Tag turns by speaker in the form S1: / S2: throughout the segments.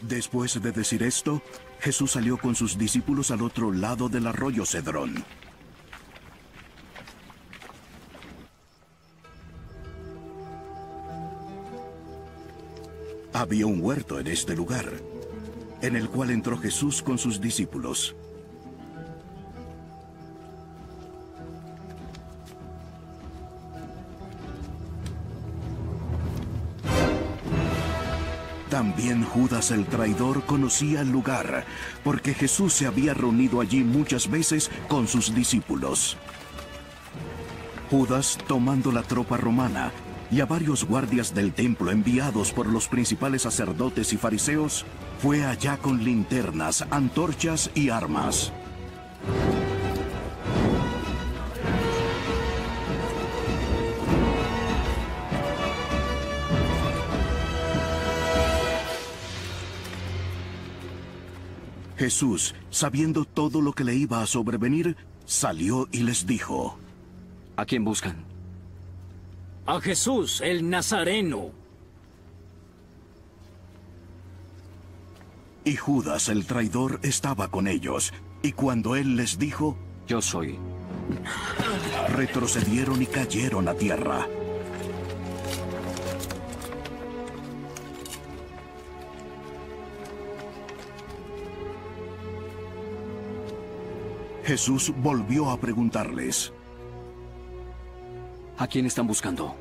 S1: Después de decir esto, Jesús salió con sus discípulos al otro lado del arroyo Cedrón. Había un huerto en este lugar, en el cual entró Jesús con sus discípulos. También Judas el traidor conocía el lugar, porque Jesús se había reunido allí muchas veces con sus discípulos. Judas, tomando la tropa romana y a varios guardias del templo enviados por los principales sacerdotes y fariseos, fue allá con linternas, antorchas y armas. Jesús, sabiendo todo lo que le iba a sobrevenir, salió y les dijo:
S2: ¿A quién buscan?
S3: A Jesús, el Nazareno.
S1: Y Judas el traidor estaba con ellos, y cuando él les dijo:
S2: Yo soy.
S1: Retrocedieron y cayeron a tierra. Jesús volvió a preguntarles:
S2: ¿A quién están buscando?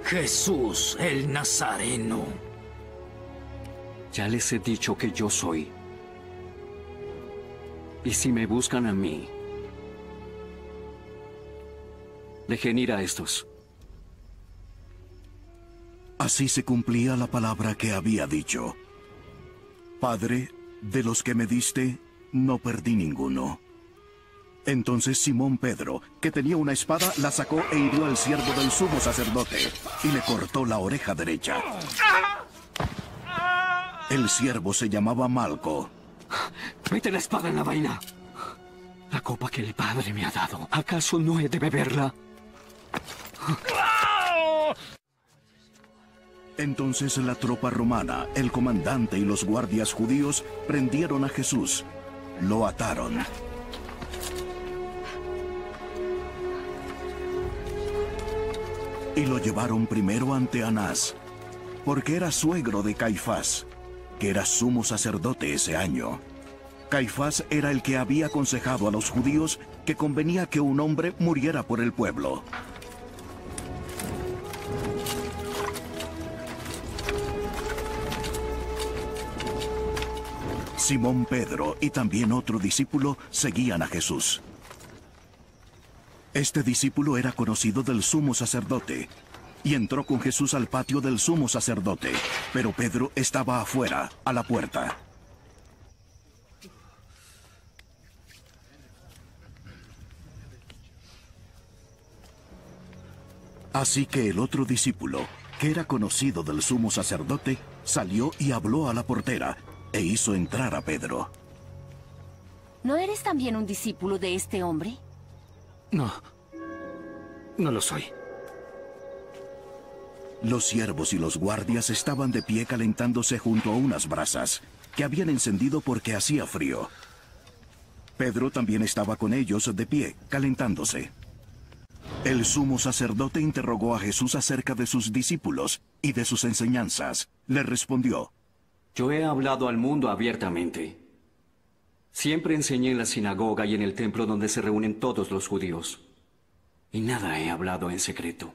S3: Jesús, el Nazareno.
S2: Ya les he dicho que yo soy. Y si me buscan a mí, dejen ir a estos.
S1: Así se cumplía la palabra que había dicho: Padre, de los que me diste, no perdí ninguno. Entonces Simón Pedro, que tenía una espada, la sacó e hirió al siervo del sumo sacerdote y le cortó la oreja derecha. El siervo se llamaba Malco.
S2: ¡Mete la espada en la vaina! La copa que el Padre me ha dado, ¿acaso no he de beberla?
S1: Entonces la tropa romana, el comandante y los guardias judíos prendieron a Jesús. Lo ataron. Y lo llevaron primero ante Anás, porque era suegro de Caifás, que era sumo sacerdote ese año. Caifás era el que había aconsejado a los judíos que convenía que un hombre muriera por el pueblo. Simón Pedro y también otro discípulo seguían a Jesús. Este discípulo era conocido del sumo sacerdote y entró con Jesús al patio del sumo sacerdote, pero Pedro estaba afuera, a la puerta. Así que el otro discípulo, que era conocido del sumo sacerdote, salió y habló a la portera e hizo entrar a Pedro.
S4: ¿No eres también un discípulo de este hombre?
S2: No, no lo soy.
S1: Los siervos y los guardias estaban de pie calentándose junto a unas brasas que habían encendido porque hacía frío. Pedro también estaba con ellos de pie, calentándose. El sumo sacerdote interrogó a Jesús acerca de sus discípulos y de sus enseñanzas. Le respondió:
S2: Yo he hablado al mundo abiertamente. Siempre enseñé en la sinagoga y en el templo donde se reúnen todos los judíos. Y nada he hablado en secreto.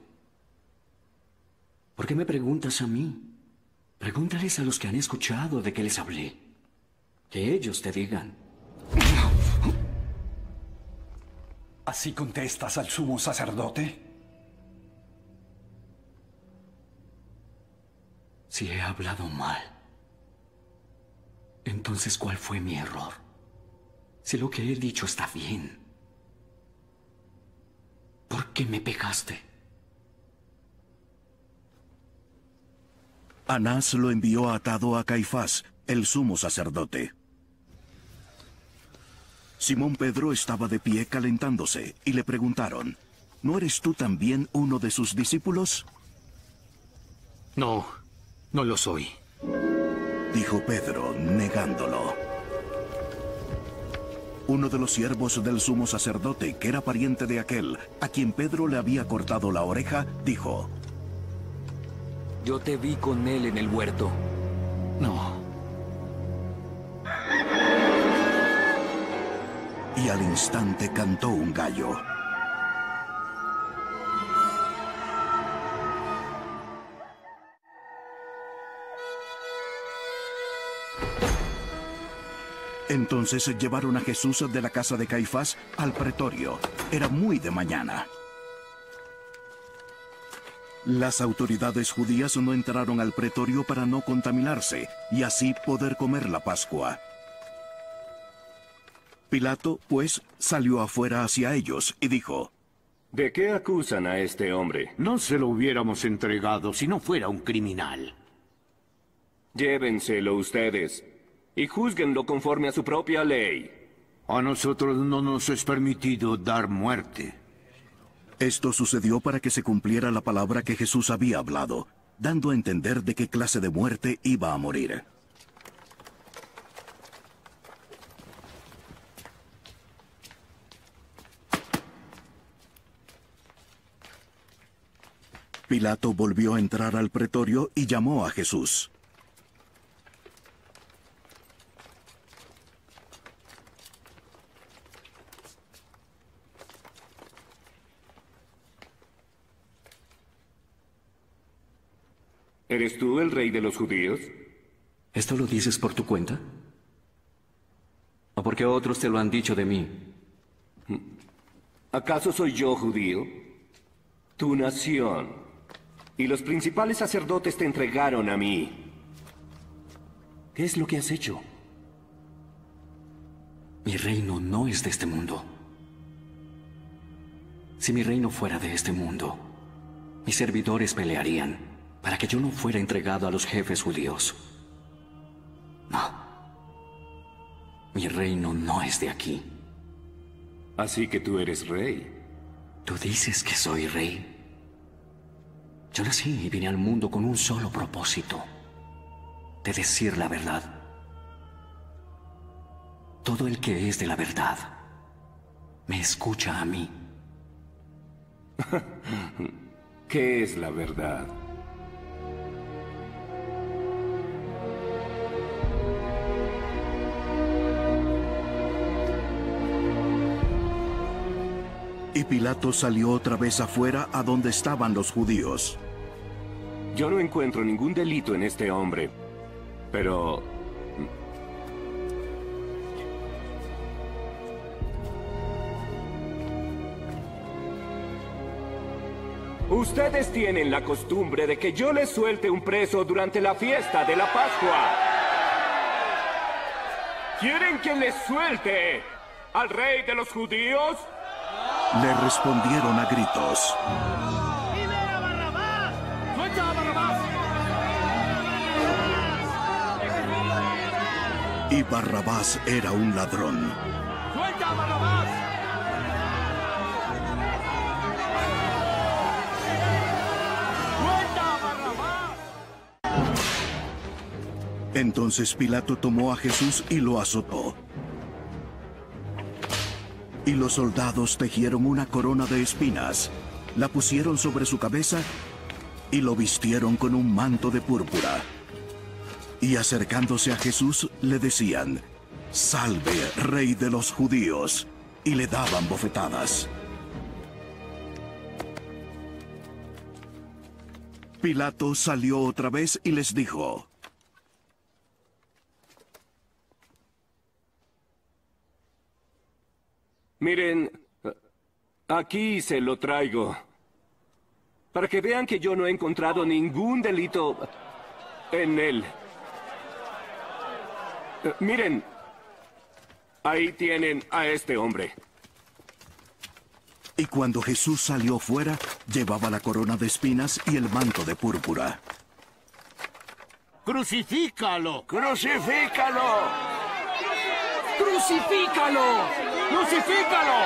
S2: ¿Por qué me preguntas a mí? Pregúntales a los que han escuchado de qué les hablé. Que ellos te digan.
S5: ¿Así contestas al sumo sacerdote?
S2: Si he hablado mal, entonces ¿cuál fue mi error? Si lo que he dicho está bien, ¿por qué me pegaste?
S1: Anás lo envió atado a Caifás, el sumo sacerdote. Simón Pedro estaba de pie calentándose y le preguntaron: ¿No eres tú también uno de sus discípulos?
S3: No, no lo soy.
S1: dijo Pedro, negándolo. Uno de los siervos del sumo sacerdote, que era pariente de aquel a quien Pedro le había cortado la oreja, dijo:
S3: Yo te vi con él en el huerto.
S2: No.
S1: Y al instante cantó un gallo. Entonces llevaron a Jesús de la casa de Caifás al pretorio. Era muy de mañana. Las autoridades judías no entraron al pretorio para no contaminarse y así poder comer la Pascua. Pilato, pues, salió afuera hacia ellos y dijo:
S6: ¿De qué acusan a este hombre?
S7: No se lo hubiéramos entregado si no fuera un criminal.
S6: Llévenselo ustedes y júzguenlo conforme a su propia ley.
S7: A nosotros no nos es permitido dar muerte.
S1: Esto sucedió para que se cumpliera la palabra que Jesús había hablado, dando a entender de qué clase de muerte iba a morir. Pilato volvió a entrar al pretorio y llamó a Jesús.
S6: ¿Eres tú el rey de los judíos?
S2: ¿Esto lo dices por tu cuenta? ¿O porque otros te lo han dicho de mí?
S6: ¿Acaso soy yo judío? Tu nación y los principales sacerdotes te entregaron a mí. ¿Qué es lo que has hecho?
S2: Mi reino no es de este mundo. Si mi reino fuera de este mundo, mis servidores pelearían para que yo no fuera entregado a los jefes judíos. No. Mi reino no es de aquí.
S6: Así que tú eres rey.
S2: ¿Tú dices que soy rey? Yo nací y vine al mundo con un solo propósito: de decir la verdad. Todo el que es de la verdad me escucha a mí.
S6: ¿Qué es la verdad?
S1: Y Pilato salió otra vez afuera a donde estaban los judíos.
S6: Yo no encuentro ningún delito en este hombre, pero... Ustedes tienen la costumbre de que yo les suelte un preso durante la fiesta de la Pascua. ¿Quieren que les suelte al rey de los judíos?
S1: Le respondieron a gritos.
S3: ¡Libera a Barrabás! ¡Suelta a Barrabás!
S1: Y Barrabás era un ladrón.
S3: ¡Suelta a Barrabás! ¡Suelta a Barrabás!
S1: Entonces Pilato tomó a Jesús y lo azotó. Y los soldados tejieron una corona de espinas, la pusieron sobre su cabeza y lo vistieron con un manto de púrpura. Y acercándose a Jesús le decían: «Salve, Rey de los judíos», y le daban bofetadas. Pilato salió otra vez y les dijo:
S6: Miren, aquí se lo traigo, para que vean que yo no he encontrado ningún delito en él. Miren, ahí tienen a este hombre.
S1: Y cuando Jesús salió fuera, llevaba la corona de espinas y el manto de púrpura.
S7: ¡Crucifícalo!
S3: ¡Crucifícalo! ¡Crucifícalo! ¡Crucifícalo!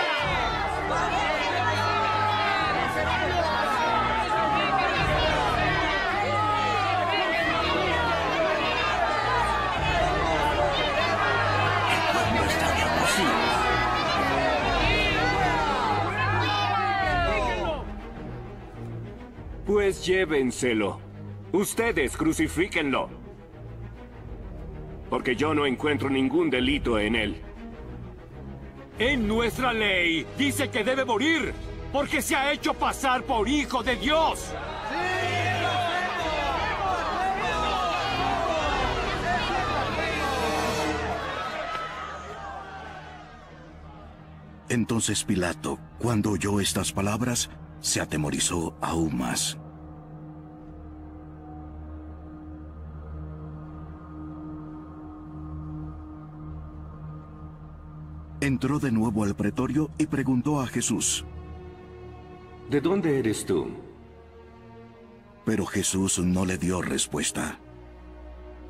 S6: Pues llévenselo. Ustedes crucifíquenlo. Porque yo no encuentro ningún delito en él.
S3: En nuestra ley dice que debe morir porque se ha hecho pasar por hijo de Dios.
S1: Entonces Pilato, cuando oyó estas palabras, se atemorizó aún más. Entró de nuevo al pretorio y preguntó a Jesús.
S6: ¿De dónde eres tú?
S1: Pero Jesús no le dio respuesta.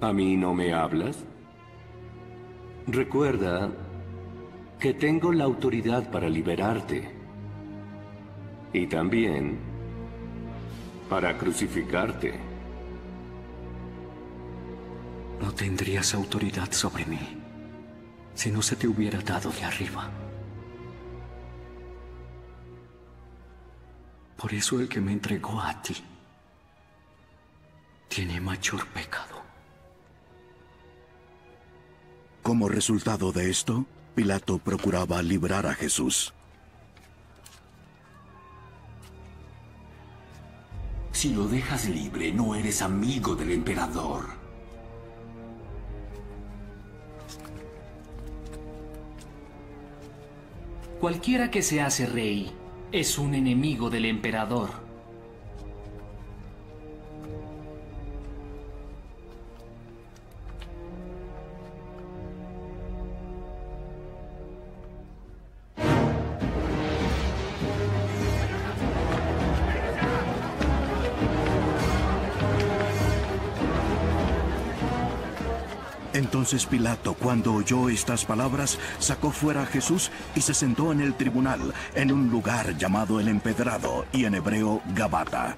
S6: ¿A mí no me hablas? Recuerda que tengo la autoridad para liberarte. Y también para crucificarte.
S2: No tendrías autoridad sobre mí si no se te hubiera dado de arriba. Por eso el que me entregó a ti tiene mayor pecado.
S1: Como resultado de esto, Pilato procuraba librar a Jesús.
S8: Si lo dejas libre, no eres amigo del emperador.
S9: Cualquiera que se hace rey es un enemigo del emperador.
S1: Entonces Pilato, cuando oyó estas palabras, sacó fuera a Jesús y se sentó en el tribunal, en un lugar llamado el Empedrado, y en hebreo Gabata.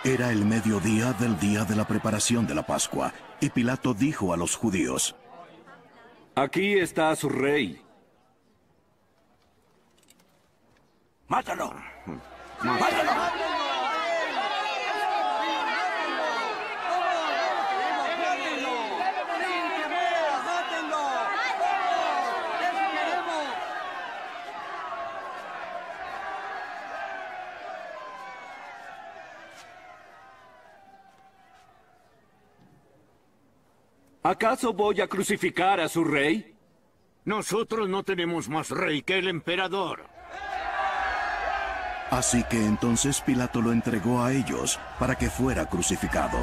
S1: Era el mediodía del día de la preparación de la Pascua, y Pilato dijo a los judíos:
S6: Aquí está su rey.
S8: ¡Mátalo! ¡Mátalo!
S6: ¿Acaso voy a crucificar a su rey?
S7: Nosotros no tenemos más rey que el emperador.
S1: Así que entonces Pilato lo entregó a ellos para que fuera crucificado.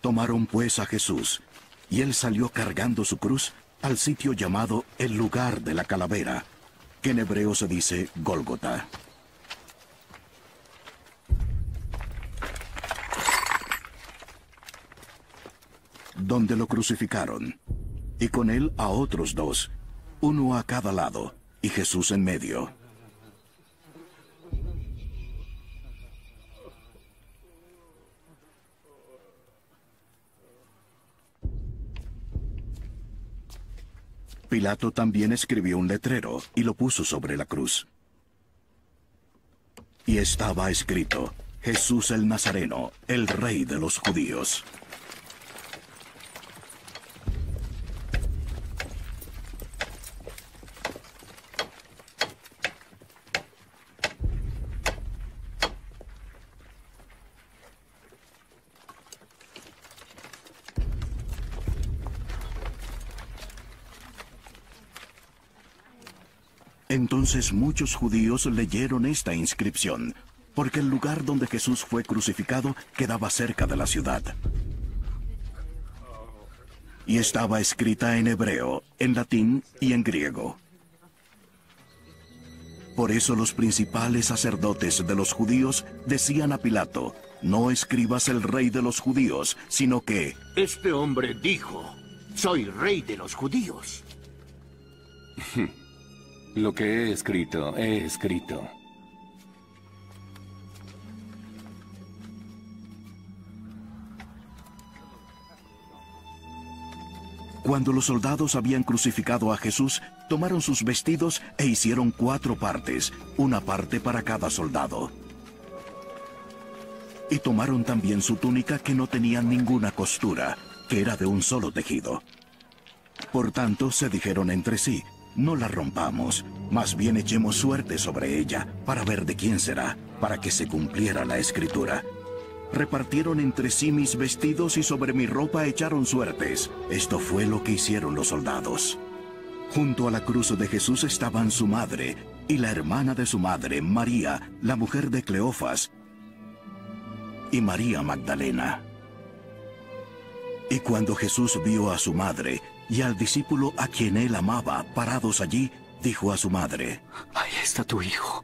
S1: Tomaron pues a Jesús, y él salió cargando su cruz al sitio llamado el lugar de la calavera, que en hebreo se dice Gólgota. Donde lo crucificaron, y con él a otros dos, uno a cada lado, y Jesús en medio. Pilato también escribió un letrero y lo puso sobre la cruz. Y estaba escrito: Jesús el Nazareno, el Rey de los Judíos. Entonces muchos judíos leyeron esta inscripción, porque el lugar donde Jesús fue crucificado quedaba cerca de la ciudad. Y estaba escrita en hebreo, en latín y en griego. Por eso los principales sacerdotes de los judíos decían a Pilato: no escribas el rey de los judíos, sino que...
S7: Este hombre dijo: soy rey de los judíos.
S6: Lo que he escrito, he escrito.
S1: Cuando los soldados habían crucificado a Jesús, tomaron sus vestidos e hicieron 4 partes, una parte para cada soldado. Y tomaron también su túnica, que no tenía ninguna costura, que era de un solo tejido. Por tanto, se dijeron entre sí: no la rompamos, más bien echemos suerte sobre ella, para ver de quién será, para que se cumpliera la escritura. Repartieron entre sí mis vestidos y sobre mi ropa echaron suertes. Esto fue lo que hicieron los soldados. Junto a la cruz de Jesús estaban su madre y la hermana de su madre, María, la mujer de Cleofas, y María Magdalena. Y cuando Jesús vio a su madre y al discípulo a quien él amaba parados allí, dijo a su madre:
S2: ahí está tu hijo.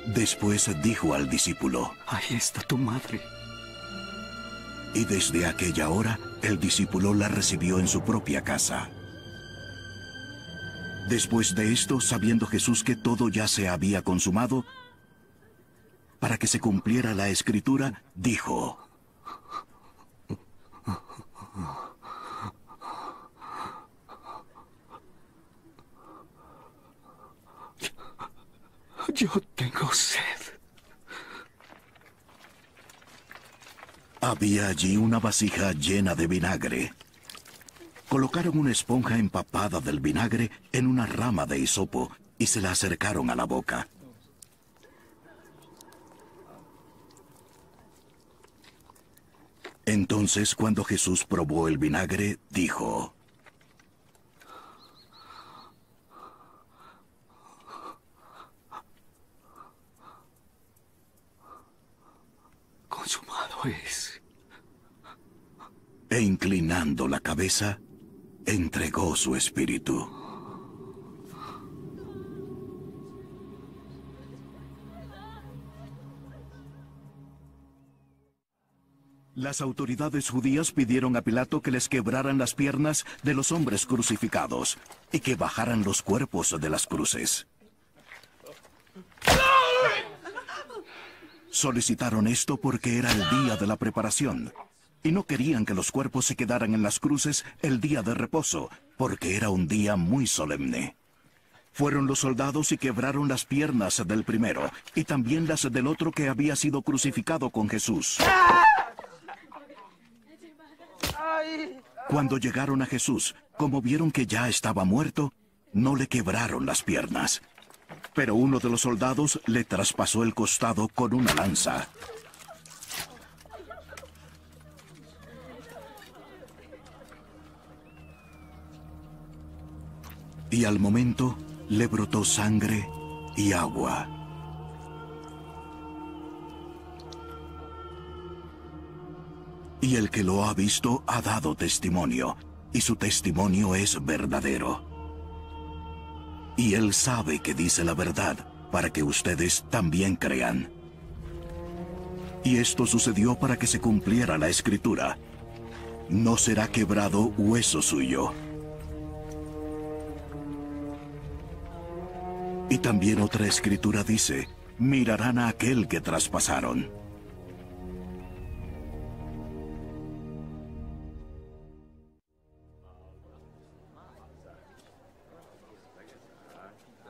S1: Después dijo al discípulo:
S2: ahí está tu madre.
S1: Y desde aquella hora, el discípulo la recibió en su propia casa. Después de esto, sabiendo Jesús que todo ya se había consumado, para que se cumpliera la escritura, dijo:
S2: yo tengo sed.
S1: Había allí una vasija llena de vinagre. Colocaron una esponja empapada del vinagre en una rama de hisopo y se la acercaron a la boca. Entonces, cuando Jesús probó el vinagre, dijo:
S2: consumado es.
S1: E inclinando la cabeza, entregó su espíritu. Las autoridades judías pidieron a Pilato que les quebraran las piernas de los hombres crucificados y que bajaran los cuerpos de las cruces. Solicitaron esto porque era el día de la preparación, y no querían que los cuerpos se quedaran en las cruces el día de reposo, porque era un día muy solemne. Fueron los soldados y quebraron las piernas del primero, y también las del otro que había sido crucificado con Jesús. Cuando llegaron a Jesús, como vieron que ya estaba muerto, no le quebraron las piernas. Pero uno de los soldados le traspasó el costado con una lanza. Y al momento le brotó sangre y agua. Y el que lo ha visto ha dado testimonio, y su testimonio es verdadero. Y él sabe que dice la verdad, para que ustedes también crean. Y esto sucedió para que se cumpliera la escritura: no será quebrado hueso suyo. Y también otra escritura dice: mirarán a aquel que traspasaron.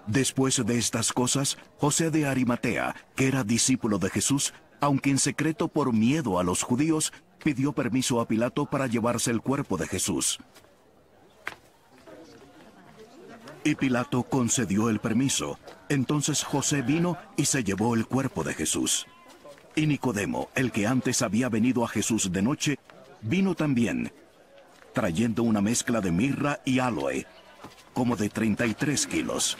S1: Después de estas cosas, José de Arimatea, que era discípulo de Jesús, aunque en secreto por miedo a los judíos, pidió permiso a Pilato para llevarse el cuerpo de Jesús. Y Pilato concedió el permiso. Entonces José vino y se llevó el cuerpo de Jesús. Y Nicodemo, el que antes había venido a Jesús de noche, vino también. trayendo una mezcla de mirra y áloe, como de 33 kilos.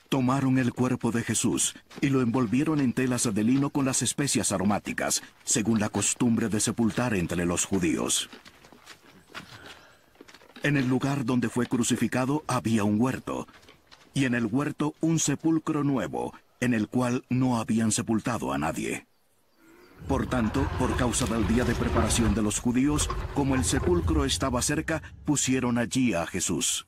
S1: Tomaron el cuerpo de Jesús y lo envolvieron en telas de lino con las especias aromáticas, según la costumbre de sepultar entre los judíos. En el lugar donde fue crucificado había un huerto, y en el huerto un sepulcro nuevo, en el cual no habían sepultado a nadie. Por tanto, por causa del día de preparación de los judíos, como el sepulcro estaba cerca, pusieron allí a Jesús.